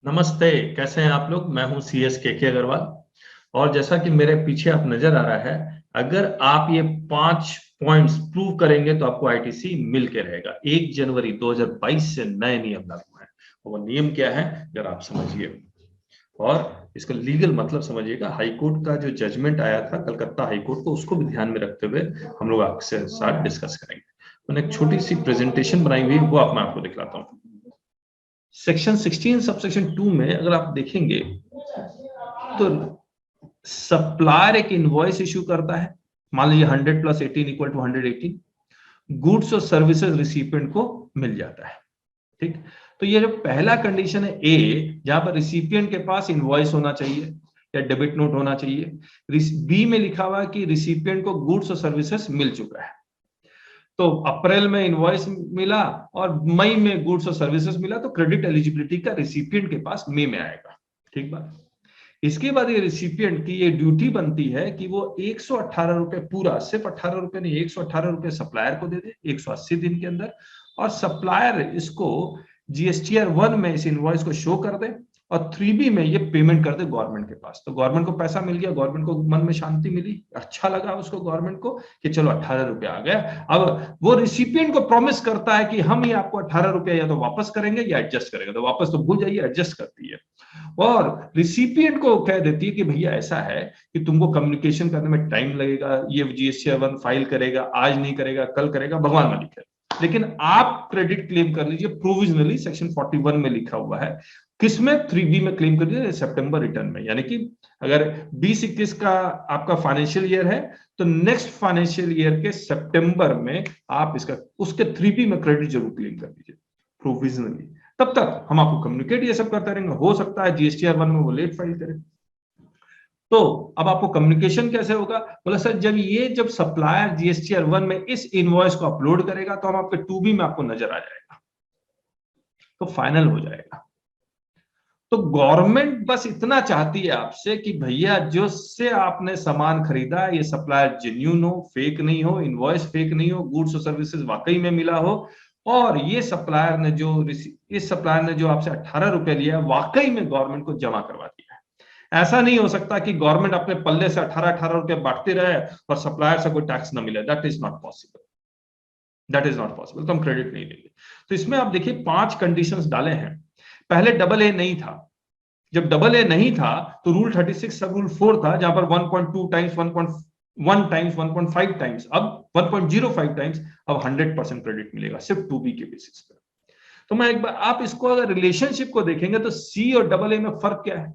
नमस्ते। कैसे हैं आप लोग। मैं हूं के अग्रवाल। और जैसा कि मेरे पीछे आप नजर आ रहा है, अगर आप ये 5 पॉइंट्स प्रूव करेंगे तो आपको आईटीसी मिल के रहेगा। 1 जनवरी 2022 से नए नियम लागू हैं। वो नियम क्या है अगर आप समझिए, और इसका लीगल मतलब समझिएगा। हाईकोर्ट का जो जजमेंट आया था कलकत्ता हाईकोर्ट को, उसको भी ध्यान में रखते हुए हम लोग आपके साथ डिस्कस करेंगे। मैंने एक छोटी सी प्रेजेंटेशन बनाई हुई है, वो मैं आपको दिखलाता हूँ। सेक्शन 16 सबसेक्शन 2 में अगर आप देखेंगे तो सप्लायर एक इनवॉइस इशू करता है। मान लीजिए 100 + 18 = 118 गुड्स और सर्विसेज रिसिपिएंट को मिल जाता है। ठीक, तो ये जो पहला कंडीशन है ए, जहां पर रिसिपिएंट के पास इनवॉइस होना चाहिए या डेबिट नोट होना चाहिए। बी में लिखा हुआ है कि रिसिपिएंट को गुड्स और सर्विसेज मिल चुका है। तो अप्रैल में इनवॉइस मिला और मई में गुड्स और सर्विसेज मिला, तो क्रेडिट एलिजिबिलिटी का रिसिपिएंट के पास मई में आएगा। ठीक बात। इसके बाद ये रिसिपिएंट की ये ड्यूटी बनती है कि वो 118 रुपए, पूरा सिर्फ 18 रुपए नहीं, 118 रुपए सप्लायर को दे दे 180 दिन के अंदर। और सप्लायर इसको जीएसटीआर 1 में इस इनवॉइस को शो कर दे और 3B में ये पेमेंट कर दे गवर्नमेंट के पास। तो गवर्नमेंट को पैसा मिल गया, गवर्नमेंट को मन में शांति मिली, अच्छा लगा उसको गवर्नमेंट को कि चलो 18 रुपया आ गया। अब वो रिसिपिएंट को प्रॉमिस करता है कि हम ये आपको 18 रुपया या तो वापस करेंगे या एडजस्ट करेंगे। तो वापस तो भूल जाइए, एडजस्ट करती है। और रिसिपिएंट को कह देती है कि भैया ऐसा है कि तुमको कम्युनिकेशन करने में टाइम लगेगा, ये जीएसटीआर 1 फाइल करेगा, आज नहीं करेगा कल करेगा, भगवान मालिक है, लेकिन आप क्रेडिट क्लेम कर लीजिए प्रोविजनली। सेक्शन 41 में लिखा हुआ है, किसमें 3B में क्लेम कर लीजिए, सितंबर रिटर्न में। यानी कि अगर 20-21 का आपका फाइनेंशियल ईयर है तो नेक्स्ट फाइनेंशियल ईयर के सितंबर में आप इसका उसके 3B में क्रेडिट जरूर क्लेम कर लीजिए प्रोविजनली। तब तक हम आपको कम्युनिकेट ये सब करते रहेंगे। हो सकता है जीएसटीआर 1 में वो लेट फाइल करे। तो अब आपको कम्युनिकेशन कैसे होगा, बोला सर जब सप्लायर जीएसटीआर 1 में इस इनवॉइस को अपलोड करेगा तो हम आपके 2B में आपको नजर आ जाएगा, तो फाइनल हो जाएगा। तो गवर्नमेंट बस इतना चाहती है आपसे कि भैया जो से आपने सामान खरीदा ये सप्लायर जेन्युइन हो, फेक नहीं हो, इनवॉइस फेक नहीं हो, गुड्स और सर्विसेज वाकई में मिला हो, और ये सप्लायर ने जो इस सप्लायर ने जो आपसे 18 रुपए लिया वाकई में गवर्नमेंट को जमा करवा दिया है। ऐसा नहीं हो सकता कि गवर्नमेंट अपने पल्ले से 18-18 रुपए बांटते रहे और सप्लायर से कोई टैक्स ना मिले। That is not possible, that is not possible. तो हम क्रेडिट नहीं देंगे। तो इसमें आप देखिए 5 कंडीशंस डाले हैं। पहले AA नहीं था। जब AA नहीं था तो रूल 36 सब रूल 4 था, जहां पर 1.2 टाइम्स, 1.1 टाइम्स, 1.5 टाइम्स, अब 1.05 टाइम्स। अब 100% क्रेडिट मिलेगा सिर्फ 2B के बेसिस पे। तो मैं एक बार आप इसको अगर रिलेशनशिप को देखेंगे तो C और AA में फर्क क्या है।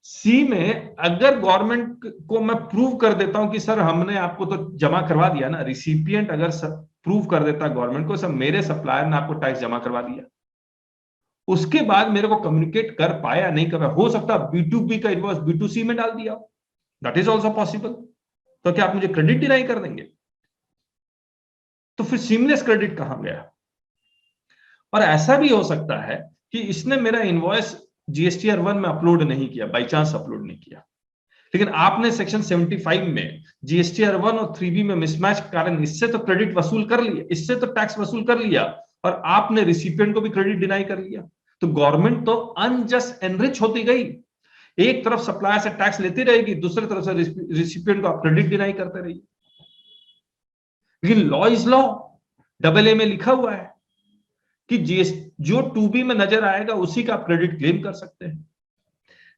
सी में अगर गवर्नमेंट को मैं प्रूव कर देता हूं कि सर हमने आपको तो जमा करवा दिया ना, रिसिपिएंट अगर प्रूव कर देता गवर्नमेंट को सर मेरे सप्लायर ने आपको टैक्स जमा करवा दिया, उसके बाद मेरे को कम्युनिकेट कर पाया नहीं कर पाया, हो सकता है B2B का इनवॉइस B2C में डाल दिया, दैट इज ऑल्सो पॉसिबल। तो क्या आप मुझे क्रेडिट डिनाई कर देंगे? तो फिर सीमलेस क्रेडिट कहां गया? और ऐसा भी हो सकता है कि इसने मेरा इनवॉइस जीएसटीआर 1 में अपलोड नहीं किया, बाई चांस अपलोड नहीं किया, लेकिन आपने सेक्शन 75 में जीएसटीआर 1 और 3B में मिसमैच के कारण इससे तो क्रेडिट वसूल कर लिया, इससे तो टैक्स वसूल कर लिया, और आपने रिसिपिएंट को भी क्रेडिट डिनाई कर लिया। तो गवर्नमेंट तो अनजस्ट एनरिच होती गई। एक तरफ सप्लायर से टैक्स लेती रहेगी, दूसरी तरफ से रिसिपिएंट को आप क्रेडिट डिनाई करते रहिए। लेकिन लॉ इज लॉ। AA में लिखा हुआ है कि जो 2B में नजर आएगा उसी का आप क्रेडिट क्लेम कर सकते हैं।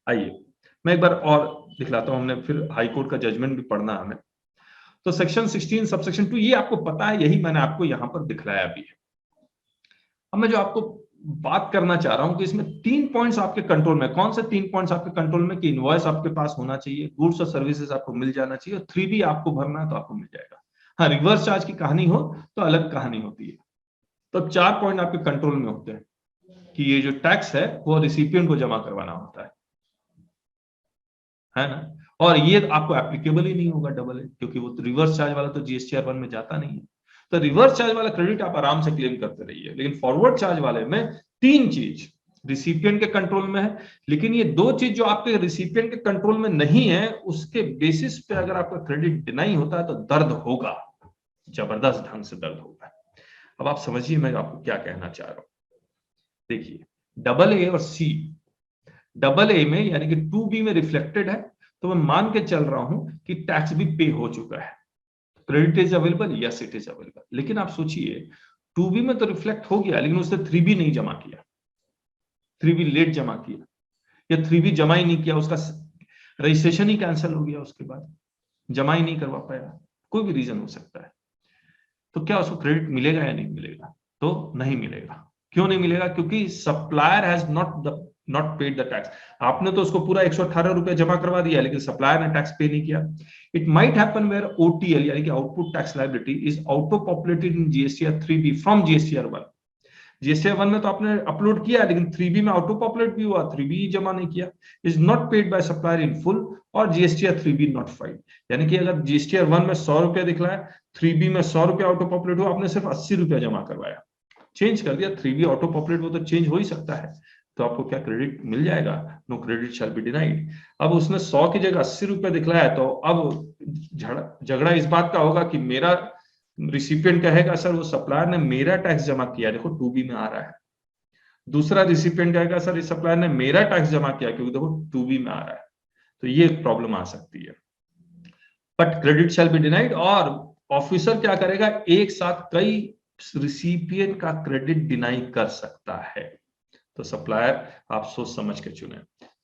आइए मैं एक बार और दिखलाता हूं, हमने फिर हाईकोर्ट का जजमेंट भी पढ़ना हमें। तो सेक्शन 16 सबसेक्शन 2 ये आपको पता है, यही मैंने आपको यहां पर दिखलाया भी है। अब मैं जो आपको बात करना चाह रहा हूं कि इसमें 3 पॉइंट्स आपके कंट्रोल में, कौन से 3 पॉइंट्स आपके कंट्रोल में, कि इनवॉइस आपके पास होना चाहिए, गुड्स और सर्विसेज आपको मिल जाना चाहिए, और 3B आपको भरना है तो आपको मिल जाएगा। हाँ, रिवर्स चार्ज की कहानी हो तो अलग कहानी होती है। तो 4 पॉइंट आपके कंट्रोल में होते हैं कि ये जो टैक्स है वो रिसिपिएंट को जमा करवाना होता है ना, और ये आपको एप्लीकेबल ही नहीं होगा AA, क्योंकि वो रिवर्स चार्ज वाला तो जीएसटीआर 1 में जाता नहीं है। तो रिवर्स चार्ज वाला क्रेडिट आप आराम से क्लेम करते रहिए, लेकिन फॉरवर्ड चार्ज वाले में 3 चीज रिसिपिएंट के कंट्रोल में है, लेकिन ये 2 चीज जो आपके रिसिपिएंट के कंट्रोल में नहीं है, उसके बेसिस पे अगर आपका क्रेडिट डिनाई होता है तो दर्द होगा, जबरदस्त ढंग से दर्द होगा। अब आप समझिए मैं आपको क्या कहना चाह रहा हूं। देखिए डबल ए और सी, डबल ए में यानी कि 2B में रिफ्लेक्टेड है, तो मैं मान के चल रहा हूं कि टैक्स भी पे हो चुका है, credit is available, yes it is available. लेकिन आप सोचिए 2B में तो रिफ्लेक्ट हो गया, लेकिन उसने 3B नहीं जमा किया, 3B लेट जमा किया, या 3B जमा ही नहीं किया, उसका रजिस्ट्रेशन ही कैंसिल हो गया, उसके बाद जमा ही नहीं करवा पाया, कोई भी रीजन हो सकता है, तो क्या उसको क्रेडिट मिलेगा या नहीं मिलेगा? तो नहीं मिलेगा। क्यों नहीं मिलेगा? क्योंकि supplier has not paid the tax. आपने तो उसको पूरा 118 रुपए जमा करवा दिया, लेकिन सप्लायर ने टैक्स पे नहीं किया। इट माइट हैपन वेयर ओटीएल यानी कि output tax liability is auto populated in GSTR 3B from GSTR 1। GSTR 1 में तो आपने अपलोड किया, लेकिन 3B में ऑटो पॉपुलेट भी हुआ, 3B जमा नहीं किया। Is not paid by supplier in full और जीएसटीआर 3B नॉट फाइल्ड। यानी कि अगर जीएसटीआर 1 में 100 रुपया दिख रहा है, 3B में 100 रुपया ऑटो पॉपुलेट हुआ, आपने सिर्फ 80 रुपया जमा करवाया, चेंज कर दिया। 3B ऑटो पॉपुलेट वो तो चेंज हो ही सकता है, तो आपको क्या क्रेडिट मिल जाएगा? No credit shall be denied. अब उसने 100 की जगह 80 रुपया दिखलाया है, तो अब झगड़ा इस बात का होगा कि मेरा रिसिपिएंट कहेगा सर वो सप्लायर ने मेरा टैक्स जमा किया, देखो 2B में आ रहा है। दूसरा रिसिपिएंट कहेगा सर इस सप्लायर ने मेरा टैक्स जमा किया, क्योंकि देखो 2B में आ रहा है। तो ये प्रॉब्लम आ सकती है। But credit shall be denied, और ऑफिसर क्या करेगा, एक साथ कई रिसिपिएंट का क्रेडिट डिनाई कर सकता है। तो सप्लायर आप सोच समझ के चुने।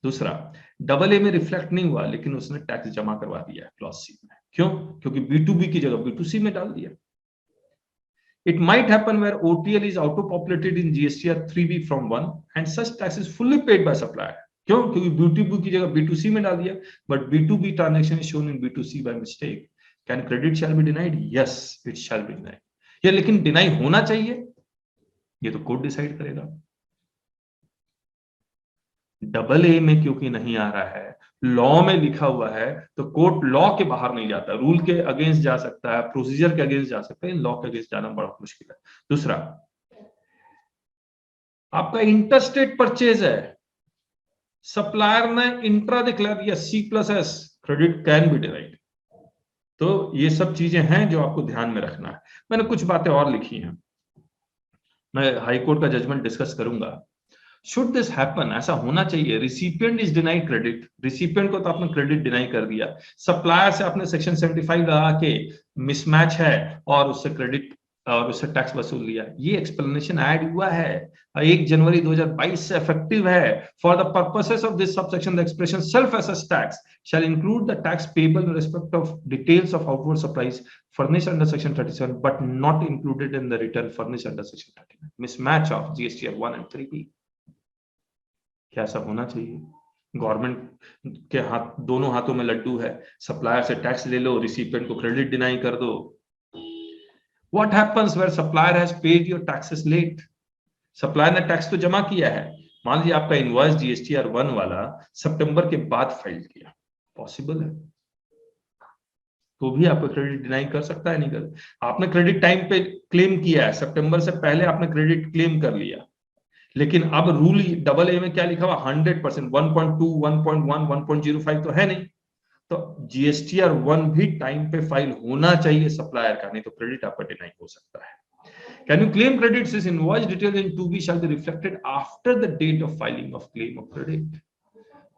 दूसरा, डबल ए में रिफ्लेक्ट नहीं हुआ, लेकिन उसने टैक्स जमा करवा दिया क्लॉज सी में। क्यों? क्योंकि B2B की जगह B2C में डाल दिया। It might happen where OTL is auto-populated in GSTR 3B from 1 and such tax is fully paid by supplier. क्यों? क्योंकि B2B की जगह B2C में डाल दिया, but B2B transaction is shown in B2C by mistake. Can credit shall be denied? Yes, it shall be denied. ये लेकिन deny होना चाहिए, ये तो कोर्ट डिसाइड करेगा। डबल ए में क्योंकि नहीं आ रहा है, लॉ में लिखा हुआ है, तो कोर्ट लॉ के बाहर नहीं जाता, रूल के अगेंस्ट जा सकता है, प्रोसीजर के अगेंस्ट जा सकता है, लॉ के अगेंस्ट जाना बड़ा मुश्किल है। दूसरा, आपका इंटरस्टेट परचेज है, सप्लायर ने इंट्रा डिक्लेयर किया C+S, credit can be denied. तो ये सब चीजें हैं जो आपको ध्यान में रखना है। मैंने कुछ बातें और लिखी हैं, मैं हाईकोर्ट का जजमेंट डिस्कस करूंगा। शुड दिस हैपन, ऐसा होना चाहिए। Recipient is denied credit, recipient को तो आपने क्रेडिट डिनाई कर दिया, सप्लायर से आपने सेक्शन 75 लगा के मिसमैच है और उससे क्रेडिट और उससे टैक्स वसूल लिया। ये एक्सप्लेनेशन ऐड हुआ है 1 जनवरी 2022 से इफेक्टिव है। For the purposes of this subsection the expression self assessed tax shall include the tax payable in respect of details of outward supplies furnished under section 37 but not included in the return furnished under section 39. Mismatch of GSTR 1 and 3B। क्या ऐसा होना चाहिए? Government के हाथ, दोनों हाथों में लड्डू है, सप्लायर से टैक्स ले लो, रिसिपिएंट को क्रेडिट डिनाई कर दो। What happens where supplier has paid your taxes late? Supplier ने टैक्स तो जमा किया है, मान लीजिए आपका इनवॉइस जीएसटीआर 1 वाला सितंबर के बाद फाइल किया, पॉसिबल है, तो भी आपको क्रेडिट डिनाई कर सकता है, नहीं कर? आपने क्रेडिट टाइम पे क्लेम किया है, सितंबर से पहले आपने क्रेडिट क्लेम कर लिया, लेकिन अब रूल डबल ए में क्या लिखा हुआ 100%, 1.2, 1.1, 1.05 तो है नहीं, तो जीएसटीआर 1 भी टाइम पे फाइल होना चाहिए सप्लायर का, नहीं तो क्रेडिट आपका डिनाई हो सकता है। Can you claim credits is invoice detail in 2B shall be reflected after the date of filing of claim of credit।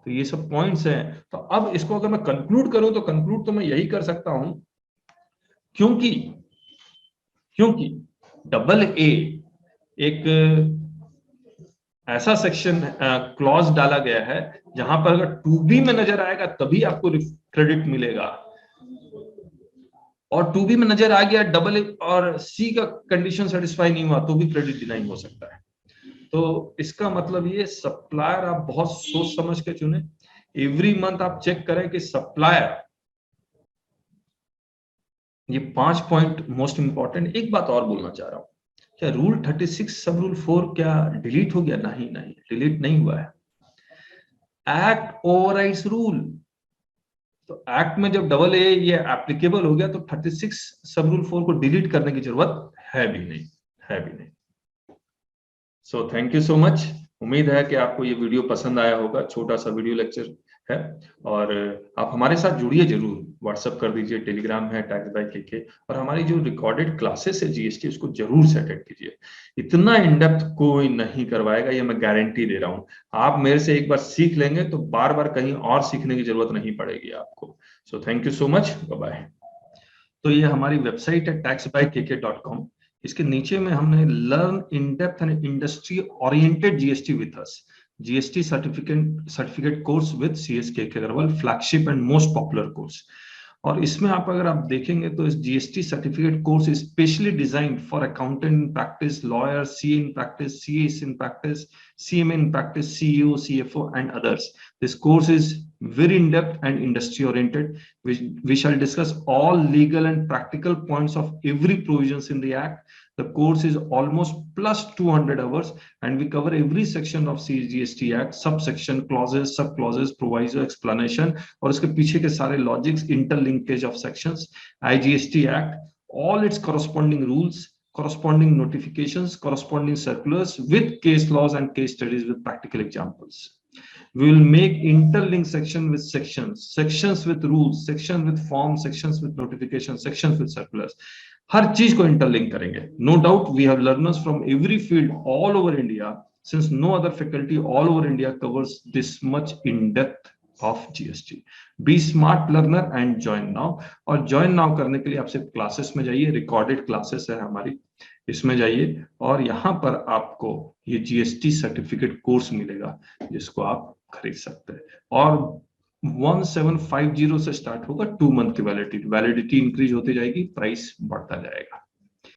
तो ये सब पॉइंट्स हैं। तो अब इसको अगर मैं कंक्लूड करूं तो कंक्लूड तो मैं यही कर सकता हूं, क्योंकि डबल ए एक ऐसा सेक्शन क्लॉज डाला गया है जहां पर अगर 2B में नजर आएगा तभी आपको क्रेडिट मिलेगा, और 2B में नजर आ गया डबल ए और सी का कंडीशन सेटिस्फाई नहीं हुआ तो भी क्रेडिट डिनाई हो सकता है। तो इसका मतलब ये सप्लायर आप बहुत सोच समझ के चुने। एवरी मंथ आप चेक करें कि सप्लायर, ये 5 पॉइंट मोस्ट इंपॉर्टेंट। एक बात और बोलना चाह रहा हूं, क्या रूल 36 सब रूल 4 क्या डिलीट हो गया? नहीं, डिलीट नहीं हुआ है। एक्ट ओवरराइड्स रूल, तो एक्ट में जब डबल ए ये एप्लीकेबल हो गया तो 36 सब रूल 4 को डिलीट करने की जरूरत है भी नहीं। सो थैंक यू सो मच। उम्मीद है कि आपको ये वीडियो पसंद आया होगा, छोटा सा वीडियो लेक्चर है। और आप हमारे साथ जुड़िए जरूर, व्हाट्सएप कर दीजिए, टेलीग्राम है टैक्स बाय केके, और हमारी जो रिकॉर्डेड क्लासेस है जीएसटी उसको जरूर से अटेंड कीजिए। इतना इन डेप्थ कोई नहीं करवाएगा, ये मैं गारंटी दे रहा हूँ। आप मेरे से एक बार सीख लेंगे तो बार बार कहीं और सीखने की जरूरत नहीं पड़ेगी आपको। So thank you so much, bye bye. तो ये हमारी वेबसाइट है taxbykk.com। इसके नीचे में हमने learn in depth and industry oriented GST with us, GST certificate course with CS KK Agarwal, flagship and most popular course. और इसमें आप अगर आप देखेंगे तो इस GST certificate course is specially designed for accountant in practice, lawyer, CA in practice, CS in practice, CMA in practice, CEO, CFO, and others. This course is very in-depth and industry-oriented. We shall discuss all legal and practical points of every provisions in the Act. The course is almost plus 200 hours, and we cover every section of CGST Act, subsection, clauses, sub-clauses, proviso, explanation, और इसके पीछे के सारे logics, interlinkage of sections, IGST Act, all its corresponding rules, corresponding notifications, corresponding circulars with case laws and case studies with practical examples. We will make interlinked section with sections, sections with rules, sections with forms, sections with notifications, sections with circulars. हर चीज को interlink करेंगे. No doubt we have learners from every field all over India, since no other faculty all over India covers this much in depth of GST. Be smart learner and join now. और join now करने के लिए आप सिर्फ classes में जाइए, recorded classes है हमारी, इसमें जाइए और यहाँ पर आपको ये जीएसटी सर्टिफिकेट कोर्स मिलेगा जिसको आप खरीद सकते हैं। और 1750 से स्टार्ट होगा, 2 मंथ की वैलिडिटी इंक्रीज होती जाएगी, प्राइस बढ़ता जाएगा।